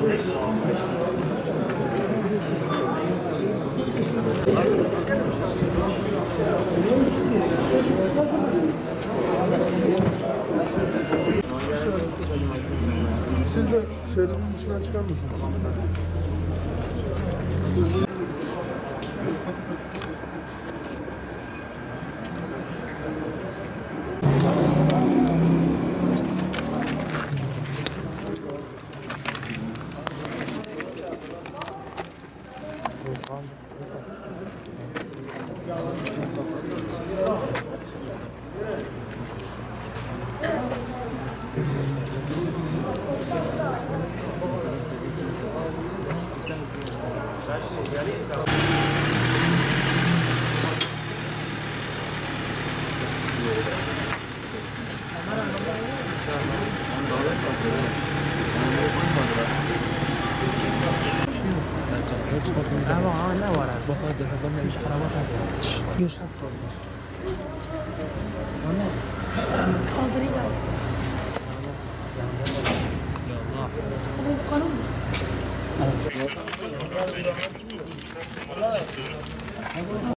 Siz de şeridin dışından çıkar mısınız? Ama ne var abi? Bakacağız adamlar iş aramak lazım. Yaşa. Kaldırıyla. Bu kanun mu?